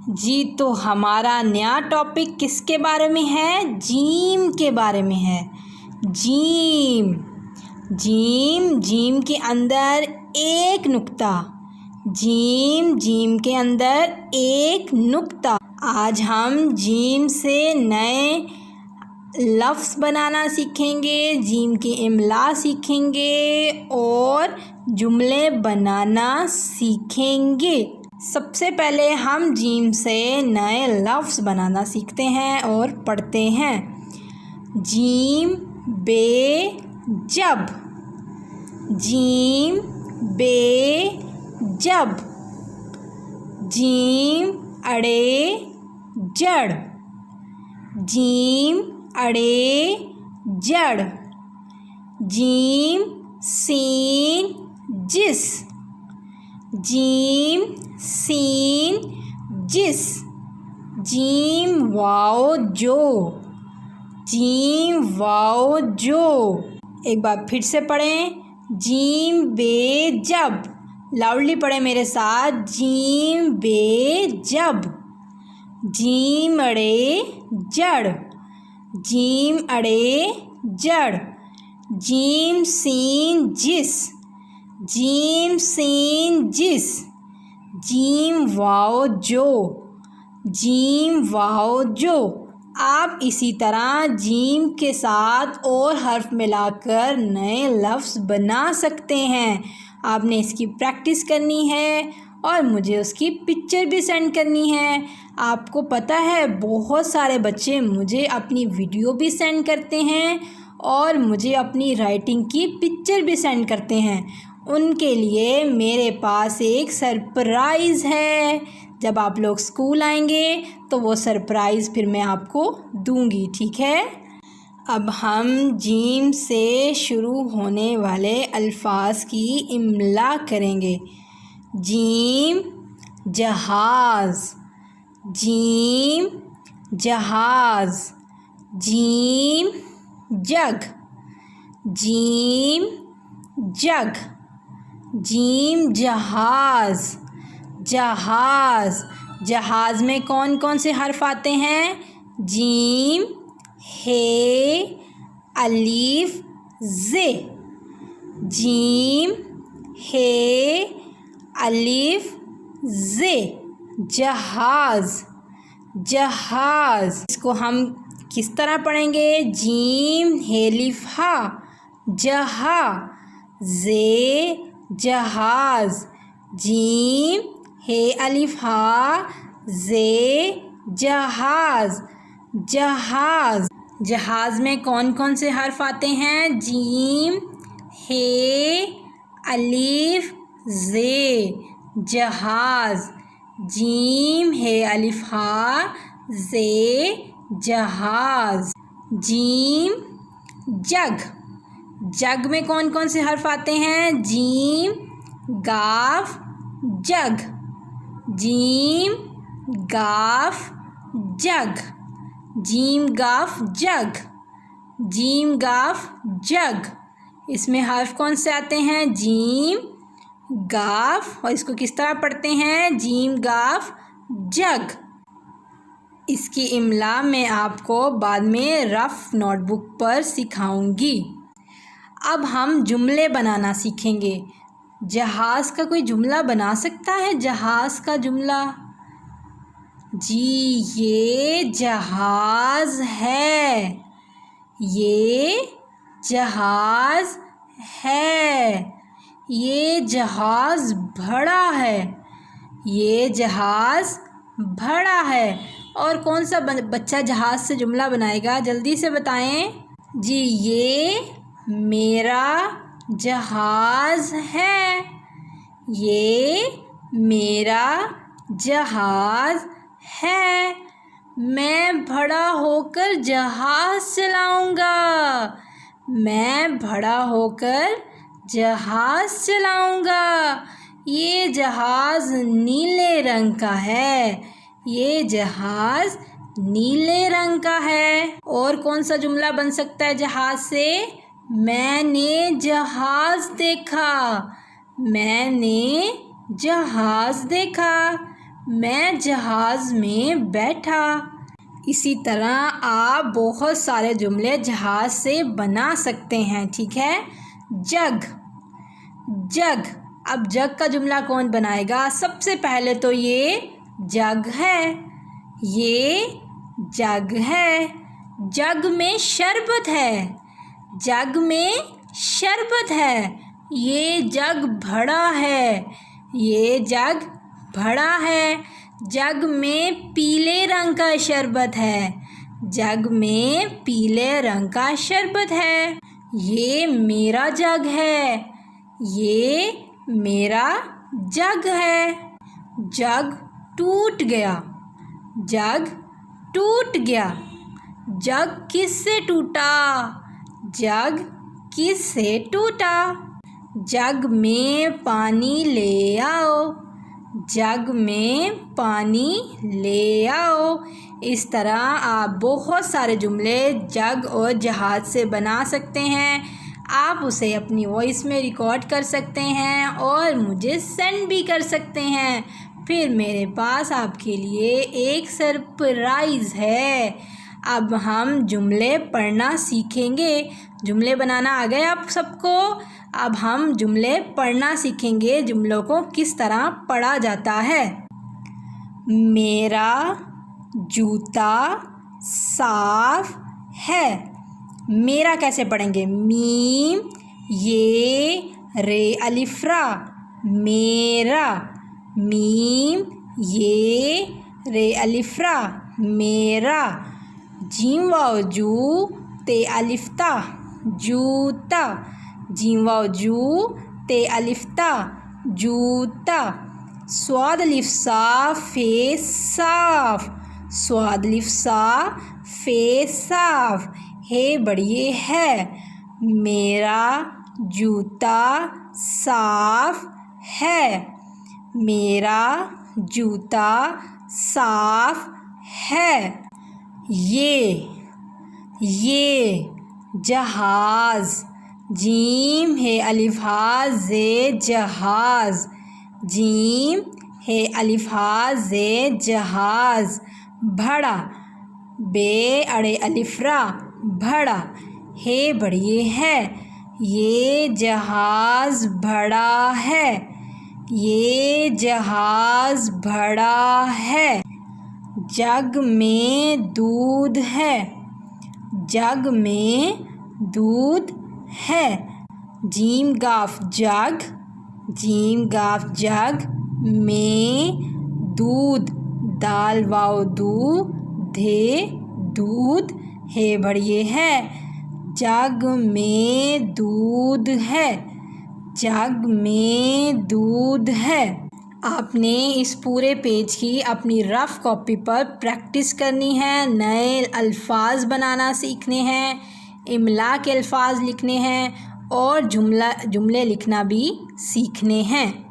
जी, तो हमारा नया टॉपिक किसके बारे में है? जीम के बारे में है। जीम जीम जीम के अंदर एक नुक्ता। जीम के अंदर एक नुक्ता। आज हम जीम से नए लफ्ज़ बनाना सीखेंगे, जीम के इमला सीखेंगे और जुमले बनाना सीखेंगे। सबसे पहले हम जीम से नए लफ्ज़ बनाना सीखते हैं और पढ़ते हैं। जीम बे जब, जीम बे जब। जीम अड़े जड़, जीम अड़े जड़। जीम सीन जिस, जीम सीन जिस। जीम वाओ जो, जीम वाओ जो। एक बार फिर से पढ़ें। जीम बे जब, लाउडली पढ़ें मेरे साथ। जीम बे जब। जीम अड़े जड़, जीम अड़े जड़। जीम सीन जिस, जीम सीन जिस। जीम वाओ जो, जीम वाओ जो। आप इसी तरह जीम के साथ और हर्फ मिलाकर नए लफ्ज़ बना सकते हैं। आपने इसकी प्रैक्टिस करनी है और मुझे उसकी पिक्चर भी सेंड करनी है। आपको पता है बहुत सारे बच्चे मुझे अपनी वीडियो भी सेंड करते हैं और मुझे अपनी राइटिंग की पिक्चर भी सेंड करते हैं। उनके लिए मेरे पास एक सरप्राइज़ है। जब आप लोग स्कूल आएंगे तो वो सरप्राइज़ फिर मैं आपको दूंगी, ठीक है? अब हम जीम से शुरू होने वाले अल्फाज की इमला करेंगे। जीम जहाज़, जीम जहाज़। जीम जग, जीम जग। जीम जहाज़, जहाज़। जहाज़ में कौन कौन से हर्फ आते हैं? जीम, हे, अलीफ, जे। जीम, हे, अलीफ, जे। जहाज़, जहाज़। इसको हम किस तरह पढ़ेंगे? जीम हे लिफ हा, जहा, जे जहाज़। जीम हे अलिफ हा, जे जहाज़, जहाज़। जहाज़ में कौन कौन से हर्फ आते हैं? जीम, हे, अलिफ, जे। जहाज़। जीम हे अलिफ हा, जे जहाज़। जीम जग, जग में कौन कौन से हर्फ आते हैं? जीम गाफ जग, जीम गाफ जग। जीम गाफ जग, जीम गाफ जग। इसमें हर्फ कौन से आते हैं? जीम गाफ। और इसको किस तरह पढ़ते हैं? जीम गाफ जग। इसकी इमला मैं आपको बाद में रफ नोटबुक पर सिखाऊंगी। अब हम जुमले बनाना सीखेंगे। जहाज़ का कोई जुमला बना सकता है? जहाज़ का जुमला? जी, ये जहाज़ है, ये जहाज़ है। ये जहाज़ बड़ा है, ये जहाज़ बड़ा है। और कौन सा बच्चा जहाज़ से जुमला बनाएगा? जल्दी से बताएं। जी, ये मेरा जहाज़ है, ये मेरा जहाज़ है। मैं बड़ा होकर जहाज़ चलाऊँगा, मैं बड़ा होकर जहाज़ चलाऊँगा। ये जहाज़ नीले रंग का है, ये जहाज़ नीले रंग का है। और कौन सा जुमला बन सकता है जहाज़ से? मैंने जहाज़ देखा, मैंने जहाज़ देखा, मैं जहाज़ में बैठा। इसी तरह आप बहुत सारे जुमले जहाज़ से बना सकते हैं, ठीक है। जग, जग। अब जग का जुमला कौन बनाएगा? सबसे पहले तो ये जग है, ये जग है। जग में शरबत है, जग में शरबत है। ये जग बड़ा है, ये जग बड़ा है। जग में पीले रंग का शरबत है, जग में पीले रंग का शरबत है। ये मेरा जग है, ये मेरा जग है। जग टूट गया, जग टूट गया। जग किससे टूटा? जग किससे टूटा? जग में पानी ले आओ, जग में पानी ले आओ। इस तरह आप बहुत सारे जुमले जग और जहाज़ से बना सकते हैं। आप उसे अपनी वॉइस में रिकॉर्ड कर सकते हैं और मुझे सेंड भी कर सकते हैं। फिर मेरे पास आपके लिए एक सरप्राइज़ है। अब हम जुमले पढ़ना सीखेंगे। जुमले बनाना आ गए आप सबको? अब हम जुमले पढ़ना सीखेंगे, जुमलों को किस तरह पढ़ा जाता है। मेरा जूता साफ है। मेरा कैसे पढ़ेंगे? मीम ये रे अलिफ्रा, मेरा। मीम ये रे अलिफ्रा, मेरा। जीम वाओ जू ते अलिफ्ता, जूता। जीम वाओ जू ते अलिफ्ता, जूता। स्वाद अलिफ सा फे साफ, स्वाद अलिफ सा फे साफ। हे बढ़िए है। मेरा जूता साफ है, मेरा जूता साफ है। ये जहाज़। जीम है अलिफ हा जे जहाज़, जीम है अलिफ हा जे जहाज़। बड़ा, बे अड़े अलिफ्रा, बड़ा। हे बढ़िए है। ये जहाज़ बड़ा है, ये जहाज़ बड़ा है। जग में दूध है, जग में दूध है। जीम गाफ जग, जीम गाफ जग में दूध। दाल वाओ दू धे दूध, हे बढ़िए है। जग में दूध है, जग में दूध है। आपने इस पूरे पेज की अपनी रफ़ कॉपी पर प्रैक्टिस करनी है। नए अल्फाज बनाना सीखने हैं, इमला के अल्फाज लिखने हैं और जुमले लिखना भी सीखने हैं।